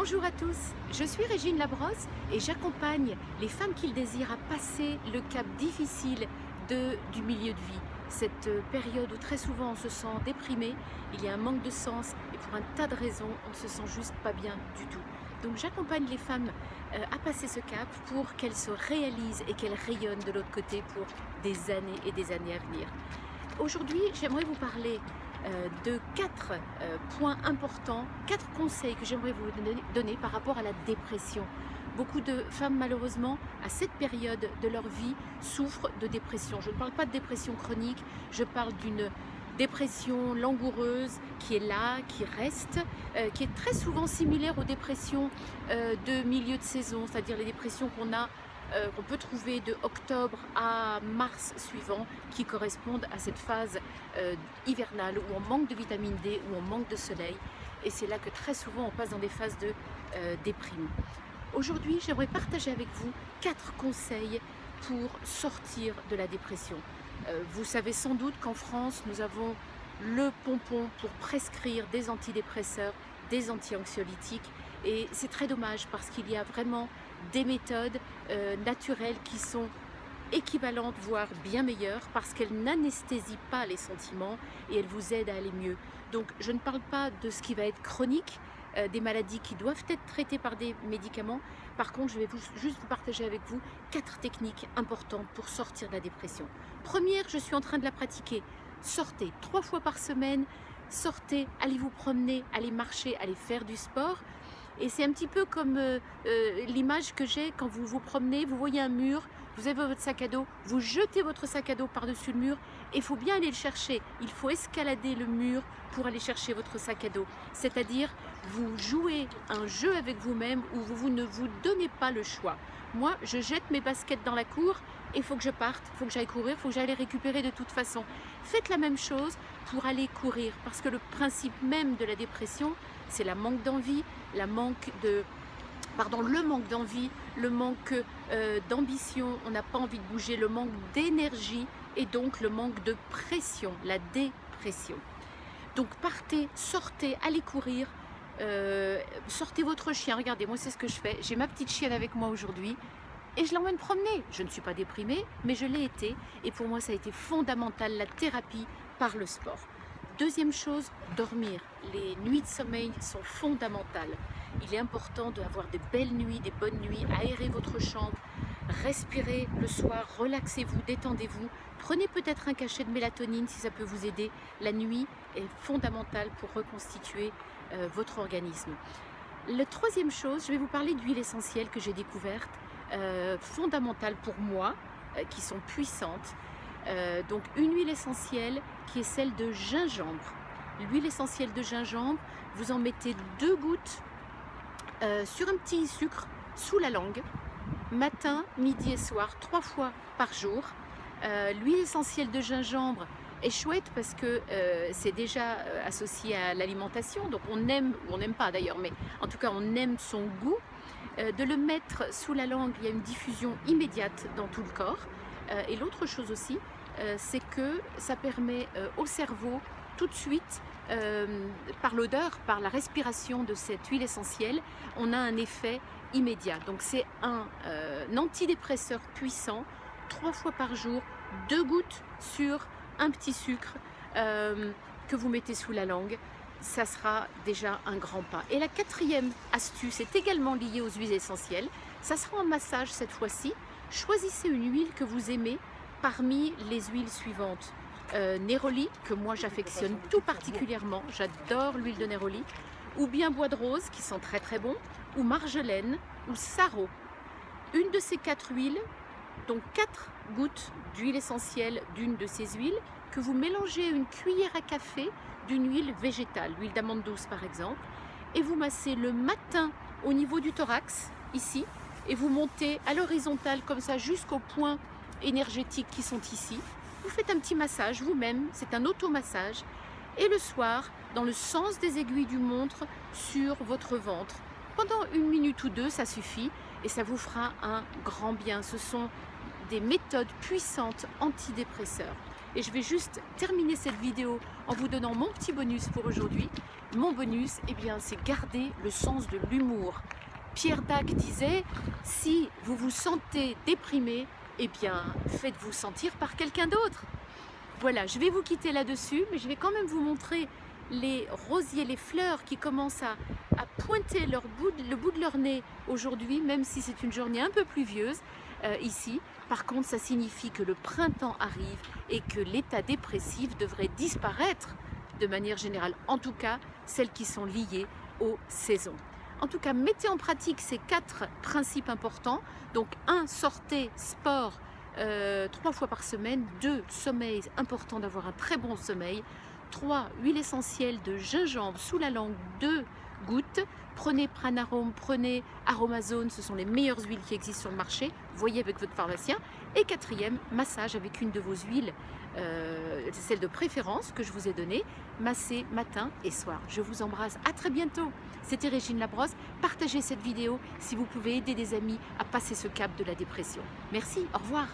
Bonjour à tous, je suis Régine Labrosse et j'accompagne les femmes qui le désirent à passer le cap difficile du milieu de vie. Cette période où très souvent on se sent déprimé, il y a un manque de sens et pour un tas de raisons on ne se sent juste pas bien du tout. Donc j'accompagne les femmes à passer ce cap pour qu'elles se réalisent et qu'elles rayonnent de l'autre côté pour des années et des années à venir. Aujourd'hui, j'aimerais vous parler de 4 points importants, 4 conseils que j'aimerais vous donner par rapport à la dépression. Beaucoup de femmes, malheureusement, à cette période de leur vie, souffrent de dépression. Je ne parle pas de dépression chronique, je parle d'une dépression langoureuse qui est là, qui reste, qui est très souvent similaire aux dépressions de milieu de saison, c'est-à-dire les dépressions qu'on peut trouver de octobre à mars suivant, qui correspondent à cette phase hivernale où on manque de vitamine D, où on manque de soleil. Et c'est là que très souvent on passe dans des phases de déprime. Aujourd'hui, j'aimerais partager avec vous 4 conseils pour sortir de la dépression. Vous savez sans doute qu'en France, nous avons le pompon pour prescrire des antidépresseurs, des anti-anxiolytiques. Et c'est très dommage parce qu'il y a vraiment des méthodes naturelles qui sont équivalentes, voire bien meilleures, parce qu'elles n'anesthésient pas les sentiments et elles vous aident à aller mieux. Donc je ne parle pas de ce qui va être chronique, des maladies qui doivent être traitées par des médicaments. Par contre, je vais juste vous partager avec vous 4 techniques importantes pour sortir de la dépression. Première, je suis en train de la pratiquer. Sortez 3 fois par semaine, sortez, allez vous promener, allez marcher, allez faire du sport. Et c'est un petit peu comme l'image que j'ai quand vous vous promenez, vous voyez un mur, vous avez votre sac à dos, vous jetez votre sac à dos par-dessus le mur et il faut bien aller le chercher. Il faut escalader le mur pour aller chercher votre sac à dos. C'est-à-dire, vous jouez un jeu avec vous-même où vous ne vous donnez pas le choix. Moi, je jette mes baskets dans la cour et il faut que je parte, il faut que j'aille courir, il faut que j'aille les récupérer de toute façon. Faites la même chose pour aller courir parce que le principe même de la dépression, c'est le manque d'envie, le manque d'envie, le manque d'ambition, on n'a pas envie de bouger, le manque d'énergie et donc le manque de pression, la dépression. Donc partez, sortez, allez courir, sortez votre chien, regardez, moi c'est ce que je fais, j'ai ma petite chienne avec moi aujourd'hui et je l'emmène promener. Je ne suis pas déprimée, mais je l'ai été et pour moi ça a été fondamental, la thérapie par le sport. Deuxième chose, dormir. Les nuits de sommeil sont fondamentales. Il est important d'avoir de belles nuits, des bonnes nuits, aérer votre chambre, respirez le soir, relaxez-vous, détendez-vous. Prenez peut-être un cachet de mélatonine si ça peut vous aider. La nuit est fondamentale pour reconstituer votre organisme. La troisième chose, je vais vous parler d'huiles essentielles que j'ai découvertes, fondamentales pour moi, qui sont puissantes. Donc une huile essentielle qui est celle de gingembre. L'huile essentielle de gingembre, vous en mettez 2 gouttes sur un petit sucre sous la langue, matin, midi et soir, 3 fois par jour. L'huile essentielle de gingembre est chouette parce que c'est déjà associé à l'alimentation, donc on aime ou on n'aime pas d'ailleurs, mais en tout cas on aime son goût. De le mettre sous la langue, il y a une diffusion immédiate dans tout le corps. Et l'autre chose aussi, c'est que ça permet au cerveau tout de suite, par l'odeur, par la respiration de cette huile essentielle, on a un effet immédiat. Donc c'est un antidépresseur puissant, 3 fois par jour, 2 gouttes sur un petit sucre que vous mettez sous la langue. Ça sera déjà un grand pas. Et la 4e astuce est également liée aux huiles essentielles. Ça sera un massage cette fois-ci. Choisissez une huile que vous aimez parmi les huiles suivantes. Néroli, que moi j'affectionne tout particulièrement, j'adore l'huile de Néroli, ou bien bois de rose qui sent très très bon, ou marjolaine, ou sarro. Une de ces 4 huiles, donc 4 gouttes d'huile essentielle d'une de ces huiles, que vous mélangez à une cuillère à café d'une huile végétale, l'huile d'amande douce par exemple, et vous massez le matin au niveau du thorax, ici, et vous montez à l'horizontale comme ça jusqu'aux points énergétiques qui sont ici. Vous faites un petit massage vous-même, c'est un automassage, et le soir, dans le sens des aiguilles du montre, sur votre ventre. Pendant 1 minute ou 2, ça suffit, et ça vous fera un grand bien. Ce sont des méthodes puissantes antidépresseurs. Et je vais juste terminer cette vidéo en vous donnant mon petit bonus pour aujourd'hui. Mon bonus, eh bien, c'est garder le sens de l'humour. Pierre Dac disait, si vous vous sentez déprimé, eh bien, faites-vous sentir par quelqu'un d'autre. Voilà, je vais vous quitter là-dessus, mais je vais quand même vous montrer les rosiers, les fleurs qui commencent à pointer le bout de leur nez aujourd'hui, même si c'est une journée un peu pluvieuse ici. Par contre, ça signifie que le printemps arrive et que l'état dépressif devrait disparaître de manière générale, en tout cas celles qui sont liées aux saisons. En tout cas, mettez en pratique ces 4 principes importants. Donc 1, sortez, sport, 3 fois par semaine. 2, sommeil, important d'avoir un très bon sommeil. 3, huile essentielle de gingembre sous la langue, 2 gouttes. Prenez Pranarome, prenez Aromazone, ce sont les meilleures huiles qui existent sur le marché. Voyez avec votre pharmacien. Et 4e, massage avec une de vos huiles, celle de préférence que je vous ai donnée. Massez matin et soir. Je vous embrasse. À très bientôt. C'était Régine Labrosse. Partagez cette vidéo si vous pouvez aider des amis à passer ce cap de la dépression. Merci. Au revoir.